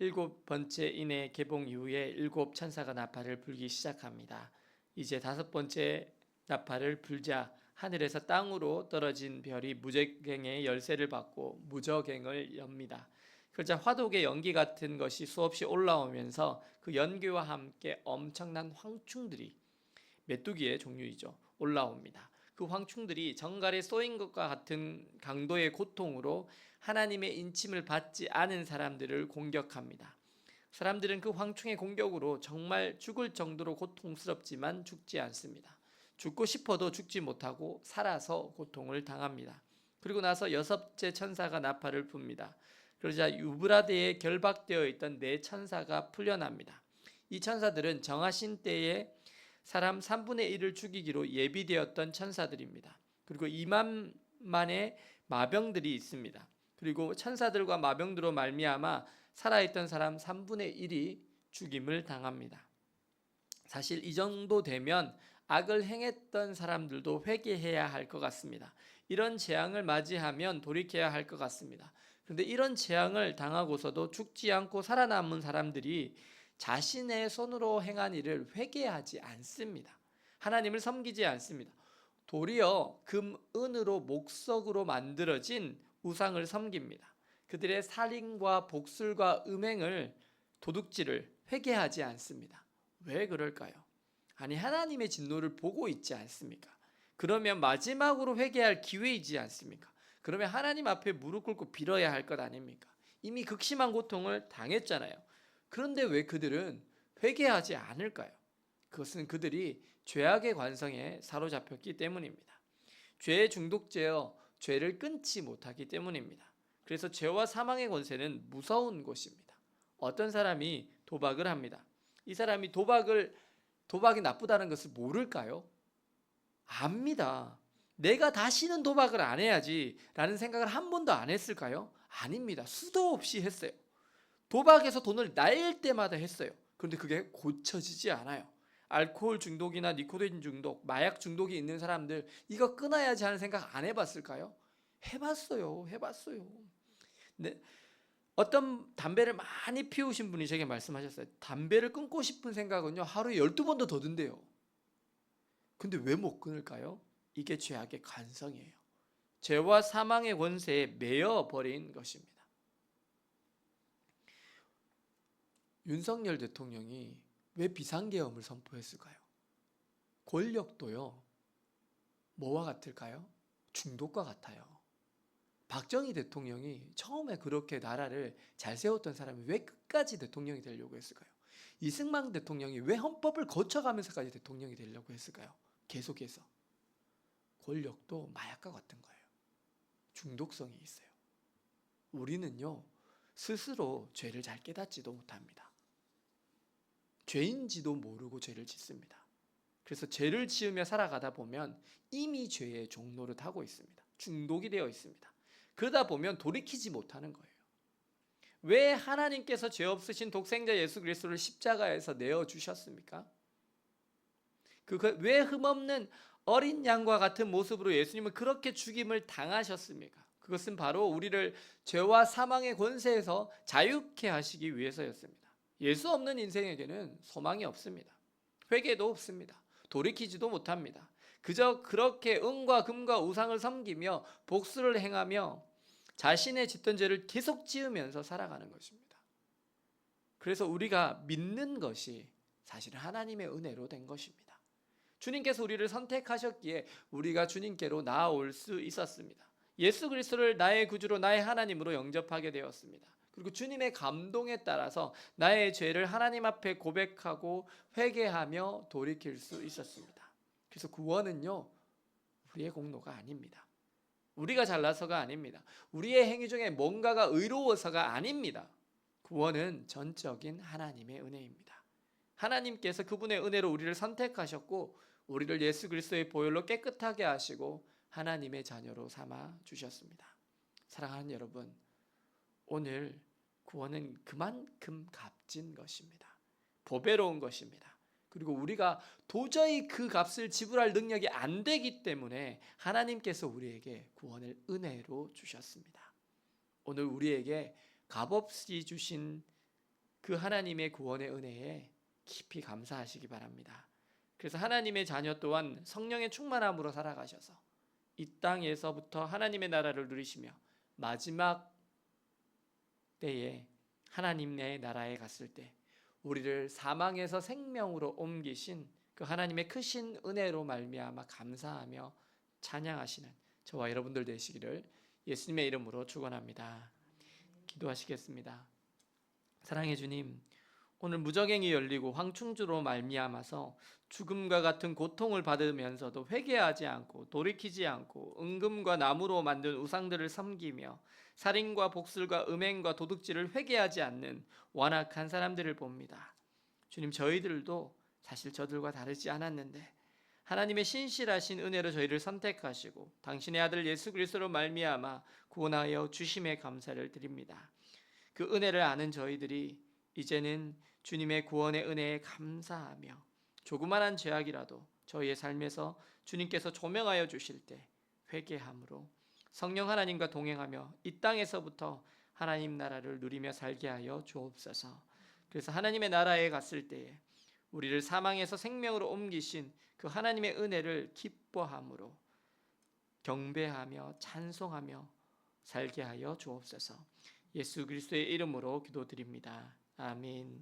7번째 인의 개봉 이후에 7천사가 나팔을 불기 시작합니다. 이제 5번째 나팔을 불자 하늘에서 땅으로 떨어진 별이 무적행의 열쇠를 받고 무적행을 엽니다. 그러자 화독의 연기 같은 것이 수없이 올라오면서 그 연기와 함께 엄청난 황충들이, 메뚜기의 종류이죠, 올라옵니다. 그 황충들이 정갈에 쏘인 것과 같은 강도의 고통으로 하나님의 인침을 받지 않은 사람들을 공격합니다. 사람들은 그 황충의 공격으로 정말 죽을 정도로 고통스럽지만 죽지 않습니다. 죽고 싶어도 죽지 못하고 살아서 고통을 당합니다. 그리고 나서 6째 천사가 나팔을 붑니다. 그러자 유브라데에 결박되어 있던 4천사가 풀려납니다. 이 천사들은 정하신 때에 사람 3분의 1을 죽이기로 예비되었던 천사들입니다. 그리고 2만만의 마병들이 있습니다. 그리고 천사들과 마병들로 말미암아 살아있던 사람 3분의 1이 죽임을 당합니다. 사실 이 정도 되면 악을 행했던 사람들도 회개해야 할 것 같습니다. 이런 재앙을 맞이하면 돌이켜야 할 것 같습니다. 그런데 이런 재앙을 당하고서도 죽지 않고 살아남은 사람들이 자신의 손으로 행한 일을 회개하지 않습니다. 하나님을 섬기지 않습니다. 도리어 금, 은으로 목석으로 만들어진 우상을 섬깁니다. 그들의 살인과 복술과 음행을, 도둑질을 회개하지 않습니다. 왜 그럴까요? 아니, 하나님의 진노를 보고 있지 않습니까? 그러면 마지막으로 회개할 기회이지 않습니까? 그러면 하나님 앞에 무릎 꿇고 빌어야 할 것 아닙니까? 이미 극심한 고통을 당했잖아요. 그런데 왜 그들은 회개하지 않을까요? 그것은 그들이 죄악의 관성에 사로잡혔기 때문입니다. 죄에 중독되어 죄를 끊지 못하기 때문입니다. 그래서 죄와 사망의 권세는 무서운 것입니다. 어떤 사람이 도박을 합니다. 이 사람이 도박이 나쁘다는 것을 모를까요? 압니다. 내가 다시는 도박을 안 해야지 라는 생각을 한 번도 안 했을까요? 아닙니다. 수도 없이 했어요. 도박에서 돈을 날 때마다 했어요. 그런데 그게 고쳐지지 않아요. 알코올 중독이나 니코틴 중독, 마약 중독이 있는 사람들, 이거 끊어야지 하는 생각 안 해봤을까요? 해봤어요. 네. 어떤 담배를 많이 피우신 분이 제게 말씀하셨어요. 담배를 끊고 싶은 생각은요, 하루에 12번도 더 든대요. 근데 왜 못 끊을까요? 이게 죄악의 관성이에요. 죄와 사망의 권세에 매여 버린 것입니다. 윤석열 대통령이 왜 비상계엄을 선포했을까요? 권력도요, 뭐와 같을까요? 중독과 같아요. 박정희 대통령이 처음에 그렇게 나라를 잘 세웠던 사람이 왜 끝까지 대통령이 되려고 했을까요? 이승만 대통령이 왜 헌법을 거쳐가면서까지 대통령이 되려고 했을까요? 계속해서. 권력도 마약과 같은 거예요. 중독성이 있어요. 우리는요, 스스로 죄를 잘 깨닫지도 못합니다. 죄인지도 모르고 죄를 짓습니다. 그래서 죄를 지으며 살아가다 보면 이미 죄의 종로를 타고 있습니다. 중독이 되어 있습니다. 그러다 보면 돌이키지 못하는 거예요. 왜 하나님께서 죄 없으신 독생자 예수 그리스도를 십자가에서 내어주셨습니까? 왜 흠없는 어린 양과 같은 모습으로 예수님은 그렇게 죽임을 당하셨습니까? 그것은 바로 우리를 죄와 사망의 권세에서 자유케 하시기 위해서였습니다. 예수 없는 인생에게는 소망이 없습니다. 회개도 없습니다. 돌이키지도 못합니다. 그저 그렇게 은과 금과 우상을 섬기며 복수를 행하며 자신의 짓던 죄를 계속 지으면서 살아가는 것입니다. 그래서 우리가 믿는 것이 사실은 하나님의 은혜로 된 것입니다. 주님께서 우리를 선택하셨기에 우리가 주님께로 나아올 수 있었습니다. 예수 그리스도를 나의 구주로, 나의 하나님으로 영접하게 되었습니다. 그리고 주님의 감동에 따라서 나의 죄를 하나님 앞에 고백하고 회개하며 돌이킬 수 있었습니다. 그래서 구원은요, 우리의 공로가 아닙니다. 우리가 잘나서가 아닙니다. 우리의 행위 중에 뭔가가 의로워서가 아닙니다. 구원은 전적인 하나님의 은혜입니다. 하나님께서 그분의 은혜로 우리를 선택하셨고 우리를 예수 그리스도의 보혈로 깨끗하게 하시고 하나님의 자녀로 삼아 주셨습니다. 사랑하는 여러분, 오늘 구원은 그만큼 값진 것입니다. 보배로운 것입니다. 그리고 우리가 도저히 그 값을 지불할 능력이 안 되기 때문에 하나님께서 우리에게 구원을 은혜로 주셨습니다. 오늘 우리에게 값없이 주신 그 하나님의 구원의 은혜에 깊이 감사하시기 바랍니다. 그래서 하나님의 자녀 또한 성령의 충만함으로 살아가셔서 이 땅에서부터 하나님의 나라를 누리시며 마지막 때에 하나님의 나라에 갔을 때 우리를 사망에서 생명으로 옮기신 그 하나님의 크신 은혜로 말미암아 감사하며 찬양하시는 저와 여러분들 되시기를 예수님의 이름으로 축원합니다. 기도하시겠습니다. 사랑의 주님, 오늘 무저갱이 열리고 황충주로 말미암아서 죽음과 같은 고통을 받으면서도 회개하지 않고 돌이키지 않고 은금과 나무로 만든 우상들을 섬기며 살인과 복술과 음행과 도둑질을 회개하지 않는 완악한 사람들을 봅니다. 주님, 저희들도 사실 저들과 다르지 않았는데 하나님의 신실하신 은혜로 저희를 선택하시고 당신의 아들 예수 그리스도로 말미암아 구원하여 주심에 감사를 드립니다. 그 은혜를 아는 저희들이 이제는 주님의 구원의 은혜에 감사하며 조그만한 죄악이라도 저희의 삶에서 주님께서 조명하여 주실 때 회개함으로 성령 하나님과 동행하며 이 땅에서부터 하나님 나라를 누리며 살게 하여 주옵소서. 그래서 하나님의 나라에 갔을 때에 우리를 사망에서 생명으로 옮기신 그 하나님의 은혜를 기뻐함으로 경배하며 찬송하며 살게 하여 주옵소서. 예수 그리스도의 이름으로 기도드립니다. 아멘.